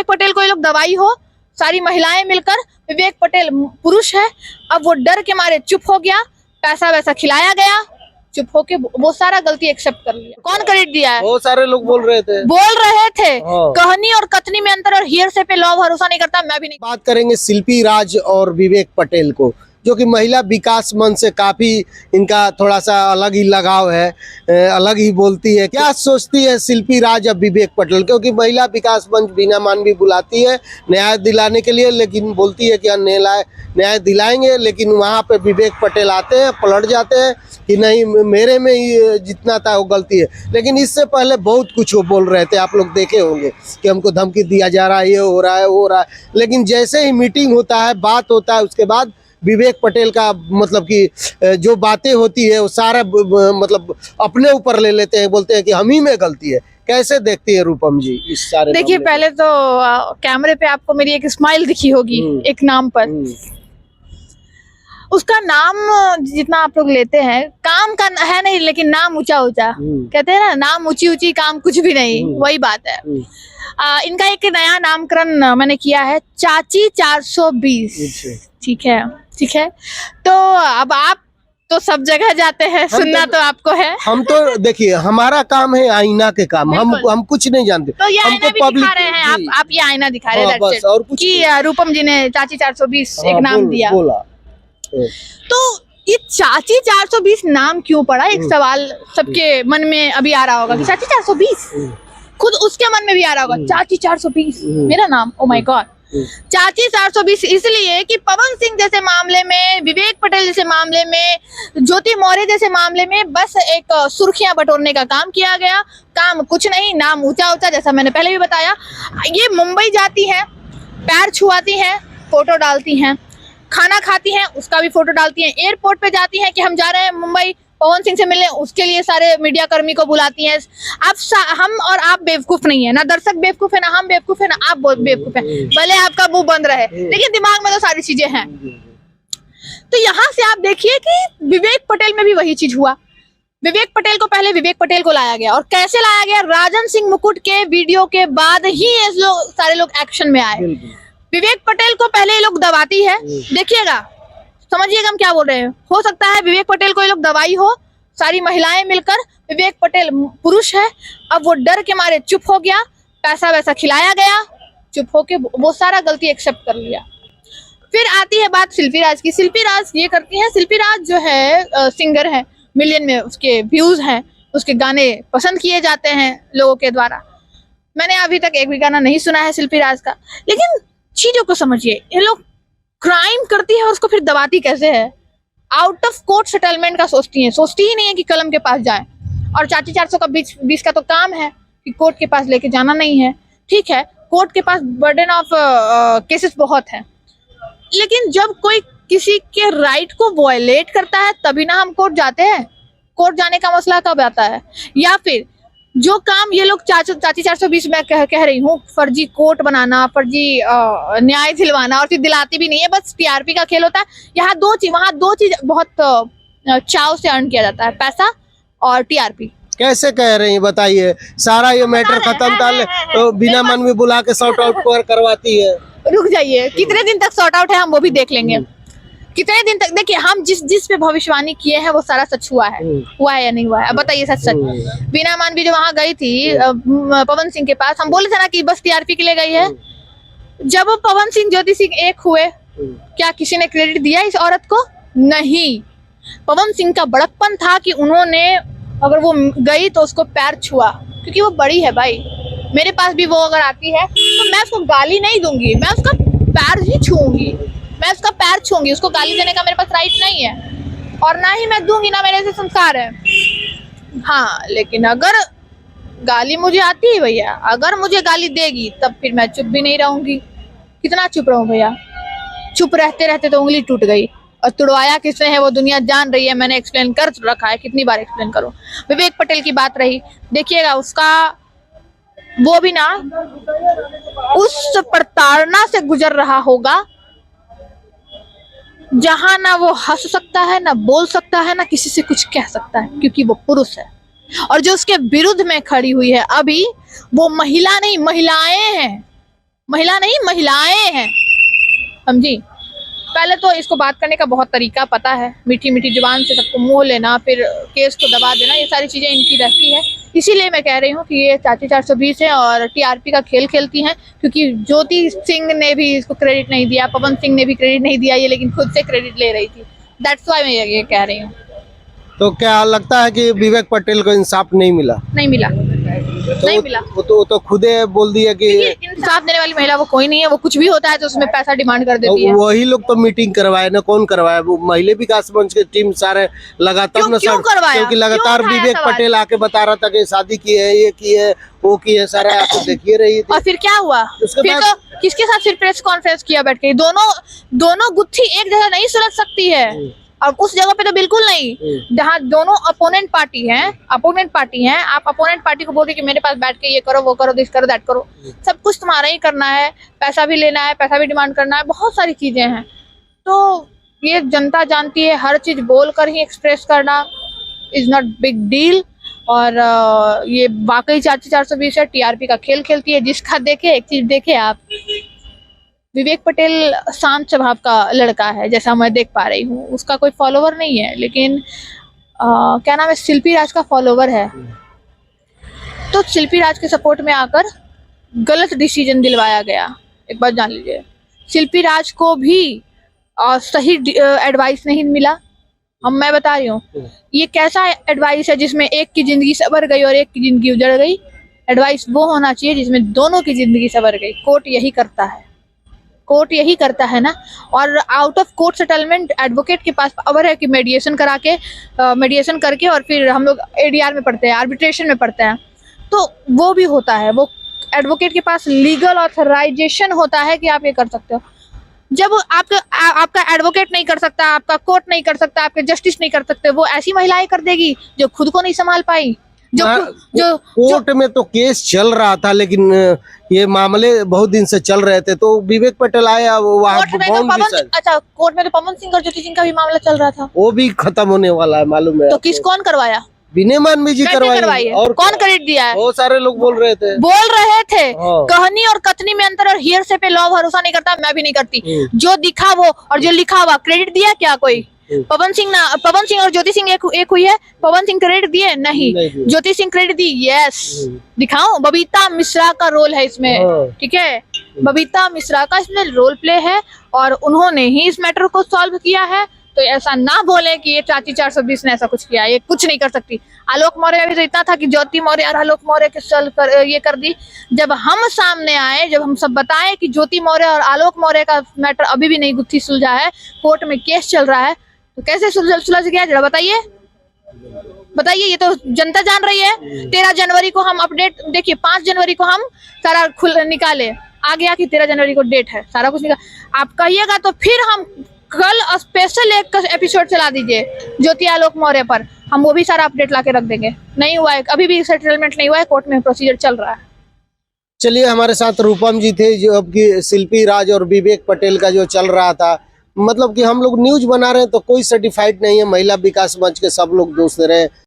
पटेल को ये लोग दवाई हो, सारी महिलाएं मिलकर, विवेक पटेल पुरुष है, अब वो डर के मारे चुप हो गया, पैसा वैसा खिलाया गया, चुप होके वो सारा गलती एक्सेप्ट कर लिया। कौन क्रेडिट दिया है? बहुत सारे लोग बोल रहे थे कहनी और कथनी में अंतर और हियरसे पे लॉ भरोसा नहीं करता। मैं भी नहीं। बात करेंगे शिल्पी राज और विवेक पटेल को, जो कि महिला विकास मंच से काफी इनका थोड़ा सा अलग ही लगाव है, अलग ही बोलती है। क्या सोचती है शिल्पी राज और विवेक पटेल? क्योंकि महिला विकास मंच बीना मानवी बुलाती है न्याय दिलाने के लिए, लेकिन बोलती है कि न्याय दिलाएंगे, लेकिन वहाँ पे विवेक पटेल आते हैं, पलट जाते हैं कि नहीं मेरे में ही जितना था वो गलती है। लेकिन इससे पहले बहुत कुछ वो बोल रहे थे, आप लोग देखे होंगे कि हमको धमकी दिया जा रहा है, ये हो रहा है, वो हो रहा है। लेकिन जैसे ही मीटिंग होता है, बात होता है, उसके बाद विवेक पटेल का मतलब कि जो बातें होती है वो सारा मतलब अपने ऊपर ले लेते हैं, बोलते हैं कि हम ही में गलती है। कैसे देखती है रूपम जी इस सारे? देखिए, पहले तो कैमरे पे आपको मेरी एक स्माइल दिखी होगी एक नाम पर। उसका नाम जितना आप लोग लेते हैं, काम का है नहीं, लेकिन नाम ऊंचा ऊंचा कहते हैं ना, नाम ऊंची ऊंची, काम कुछ भी नहीं, वही बात है। इनका एक नया नामकरण मैंने किया है, चाची 420। ठीक है, ठीक है। तो अब आप तो सब जगह जाते हैं, सुनना तो आपको है। हम तो देखिए, हमारा काम है आईना के काम, हम कुछ नहीं जानते। तो ये आईना भी दिखा रहे हैं आप ये आईना दिखा रहे हैं बस, और कुछ कि रूपम जी ने चाची 420 एक नाम दिया। तो ये चाची 420 नाम क्यों पड़ा? एक सवाल सबके मन में अभी आ रहा होगा कि चाची 420, खुद उसके मन में भी आ रहा होगा, चाची 420 मेरा नाम, ओ माय गॉड। चाची 420 इसलिए कि पवन सिंह जैसे मामले में, विवेक पटेल जैसे मामले में, ज्योति मौर्य जैसे मामले में बस एक सुर्खियां बटोरने का काम किया गया। काम कुछ नहीं, नाम ऊंचा ऊंचा, जैसा मैंने पहले भी बताया। ये मुंबई जाती हैं, पैर छुआती हैं, फोटो डालती हैं, खाना खाती हैं, उसका भी फोटो डालती हैं, एयरपोर्ट पे जाती हैं कि हम जा रहे हैं मुंबई पवन सिंह से मिलने, उसके लिए सारे मीडिया कर्मी को बुलाती हैं। अब हम और आप बेवकूफ नहीं है, ना दर्शक बेवकूफ है, ना हम बेवकूफ है, ना आप बेवकूफ है, भले आपका मुंह बंद रहे, लेकिन दिमाग में तो सारी चीजें हैं। तो यहाँ से आप देखिए कि विवेक पटेल में भी वही चीज हुआ। विवेक पटेल को पहले विवेक पटेल को लाया गया, और कैसे लाया गया? राजन सिंह मुकुट के वीडियो के बाद ही सारे लोग एक्शन में आए। विवेक पटेल को पहले ये लोग दबाती है, देखिएगा, समझिएगा हम क्या बोल रहे हैं। हो सकता है विवेक पटेल को ये लोग दवाई हो, सारी महिलाएं मिलकर, विवेक पटेल पुरुष है, अब वो डर के मारे चुप हो गया, पैसा वैसा खिलाया गया, चुप होके वो सारा गलती एक्सेप्ट कर लिया। फिर आती है बात शिल्पी राज की। शिल्पी राज ये करती है, शिल्पी राज जो है सिंगर है, मिलियन में उसके व्यूज हैं, उसके गाने पसंद किए जाते हैं लोगों के द्वारा। मैंने अभी तक एक भी गाना नहीं सुना है शिल्पी राज का, लेकिन चीजों को समझिए, ये लोग क्राइम करती है और उसको फिर दबाती कैसे है? आउट ऑफ कोर्ट सेटलमेंट का सोचती ही नहीं है कि कलम के पास जाए। और चाची 420 का तो काम है कि कोर्ट के पास लेके जाना नहीं है। ठीक है, कोर्ट के पास बर्डन ऑफ केसेस बहुत है, लेकिन जब कोई किसी के राइट को वायलेट करता है तभी ना हम कोर्ट जाते हैं। कोर्ट जाने का मसला कब आता है? या फिर जो काम ये लोग चाची 420 में कह रही हूँ, फर्जी कोर्ट बनाना, फर्जी न्याय दिलवाना, और फिर दिलाती भी नहीं है, बस टीआरपी का खेल होता है। यहाँ वहाँ दो चीज बहुत चाव से अर्न किया जाता है, पैसा और टीआरपी। कैसे कह रही हैं बताइए? सारा ये मैटर खत्म था तो बिना मन में बुला के सॉर्ट आउट करवाती है। रुक जाइए, कितने दिन तक सॉर्ट आउट है हम वो भी देख लेंगे। कितने दिन तक? देखिए, हम जिस पे भविष्यवाणी किए हैं वो सारा सच हुआ है या नहीं हुआ है? अब बताइए सच। बीना मानवी जो वहां गई थी पवन सिंह के पास, हम बोले थे ना कि बस टीआरपी के लिए गई है। जब वो पवन सिंह ज्योति सिंह एक हुए, क्या किसी ने क्रेडिट दिया इस औरत को? नहीं। पवन सिंह का बड़कपन था कि उन्होंने, अगर वो गई तो उसको पैर छुआ, क्योंकि वो बड़ी है भाई। मेरे पास भी वो अगर आती है तो मैं उसको गाली नहीं दूंगी, मैं उसका पैर ही छूऊंगी, मैं उसका पैर छूंगी। उसको गाली देने का मेरे पास राइट नहीं है, और ना ही मैं दूंगी, ना मेरे से संस्कार है। हाँ, लेकिन अगर गाली मुझे आती है भैया, अगर मुझे गाली देगी तब फिर मैं चुप भी नहीं रहूंगी। कितना चुप रहूं भैया? चुप रहते रहते तो उंगली टूट गई, और तुड़वाया किसने है वो दुनिया जान रही है। मैंने एक्सप्लेन कर रखा है, कितनी बार एक्सप्लेन करूं। विवेक पटेल की बात रही, देखिएगा उसका वो भी ना उस प्रताड़ना से गुजर रहा होगा जहां ना वो हंस सकता है, ना बोल सकता है, ना किसी से कुछ कह सकता है, क्योंकि वो पुरुष है। और जो उसके विरुद्ध में खड़ी हुई है अभी, वो महिला नहीं, महिलाएं हैं। महिला नहीं, महिलाएं हैं, समझी। पहले तो इसको बात करने का बहुत तरीका पता है, मीठी मीठी जुबान से सबको मोह लेना, फिर केस को दबा देना, ये सारी चीजें इनकी रहती है। इसीलिए मैं कह रही हूँ कि ये चाची 420 है और टीआरपी का खेल खेलती हैं, क्योंकि ज्योति सिंह ने भी इसको क्रेडिट नहीं दिया, पवन सिंह ने भी क्रेडिट नहीं दिया, ये लेकिन खुद से क्रेडिट ले रही थी। दैट्स व्हाई मैं ये कह रही हूँ। तो क्या लगता है कि विवेक पटेल को इंसाफ नहीं मिला? नहीं मिला, नहीं मिला। वो तो खुदे बोल दिया कि इंसाफ देने वाली महिला वो कोई नहीं है, वो कुछ भी होता है तो उसमें पैसा डिमांड कर देती है। वही लोग तो मीटिंग करवाए ना, कौन करवाया? वो महिला विकास मंच की टीम सारे लगातार क्योंकि लगातार विवेक पटेल आके बता रहा था कि शादी की है, ये की है, वो की है, सारा आप देखिए रही थी। और फिर क्या हुआ? फिर तो किसके साथ फिर प्रेस कॉन्फ्रेंस किया बैठ के? दोनों गुत्थी एक जगह नहीं सुलझ सकती है, और उस जगह पे तो बिल्कुल नहीं, जहाँ दोनों अपोनेंट पार्टी हैं, आप अपोनेंट पार्टी को बोल कि मेरे पास बैठ के ये करो, वो करो, दिस करो, दैट करो, सब कुछ तुम्हारा ही करना है, पैसा भी लेना है, पैसा भी डिमांड करना है, बहुत सारी चीजें हैं। तो ये जनता जानती है, हर चीज बोलकर ही एक्सप्रेस करना इज नॉट बिग डील। और ये वाकई चाची 420 है, टीआरपी का खेल खेलती है। जिसका देखे, एक चीज देखे आप, विवेक पटेल शांत स्वभाव का लड़का है, जैसा मैं देख पा रही हूँ। उसका कोई फॉलोवर नहीं है, लेकिन क्या नाम है, शिल्पी राज का फॉलोवर है। तो शिल्पी राज के सपोर्ट में आकर गलत डिसीजन दिलवाया गया। एक बात जान लीजिए, शिल्पी राज को भी सही एडवाइस नहीं मिला। मैं बता रही हूँ, ये कैसा एडवाइस है जिसमें एक की जिंदगी सवर गई और एक की जिंदगी उजड़ गई। एडवाइस वो होना चाहिए जिसमें दोनों की जिंदगी सवर गई। कोर्ट यही करता है ना। और out of court settlement advocate के पास पावर है कि मेडिएशन करके और फिर हम लोग एडीआर में पढ़ते हैं, आर्बिट्रेशन में पढ़ते हैं, तो वो भी होता है। वो एडवोकेट के पास लीगल ऑथराइजेशन होता है कि आप ये कर सकते हो। जब आपका एडवोकेट नहीं कर सकता, आपका कोर्ट नहीं कर सकता, आपके जस्टिस नहीं कर सकते, वो ऐसी महिलाएं कर देगी जो खुद को नहीं संभाल पाई। जो कोर्ट में तो केस चल रहा था, लेकिन ये मामले बहुत दिन से चल रहे थे, तो विवेक पटेल आया वहाँ कोर्ट में तो पवन सिंह और ज्योति सिंह का भी मामला चल रहा था, वो भी खत्म होने वाला है, मालूम है? तो कौन करवाया? विनय मानवी जी करवाई है। और कौन क्रेडिट दिया है? बहुत सारे लोग बोल रहे थे कहनी और कथनी में अंतर, और हियर से पे लॉ भरोसा नहीं करता, मैं भी नहीं करती। जो दिखा वो और जो लिखा हुआ, क्रेडिट दिया क्या कोई? पवन सिंह और ज्योति सिंह एक हुई है। पवन सिंह क्रेडिट दिए? नहीं। ज्योति सिंह क्रेडिट दी? यस। दिखाऊं? बबीता मिश्रा का रोल है इसमें, ठीक है, बबीता मिश्रा का इसमें रोल प्ले है और उन्होंने ही इस मैटर को सॉल्व किया है। तो ऐसा ना बोले कि ये चाची 420 ने ऐसा कुछ किया, ये कुछ नहीं कर सकती। आलोक मौर्य भी तो इतना था कि ज्योति मौर्य और आलोक मौर्य के ये कर दी। जब हम सामने आए, जब हम सब बताएं कि ज्योति मौर्य और आलोक मौर्य का मैटर अभी भी नहीं गुत्थी सुलझा है, कोर्ट में केस चल रहा है, तो कैसे सुलझ गया? जरा बताइए, ये तो जनता जान रही है। 13 जनवरी को हम अपडेट, देखिए 5 जनवरी को हम सारा निकाले, आ गया कि 13 जनवरी को डेट है, सारा कुछ निकाल। आप कहिएगा तो फिर हम कल स्पेशल एक एपिसोड चला दीजिए ज्योति आलोक मौर्य पर, हम वो भी सारा अपडेट लाके रख देंगे। नहीं हुआ है, अभी भी सेटलमेंट नहीं हुआ है, कोर्ट में प्रोसीजर चल रहा है। चलिए, हमारे साथ रूपम जी थे, जो अब की शिल्पी राज और विवेक पटेल का जो चल रहा था, मतलब कि हम लोग न्यूज बना रहे हैं तो कोई सर्टिफाइड नहीं है, महिला विकास मंच के सब लोग दोस्त रहे।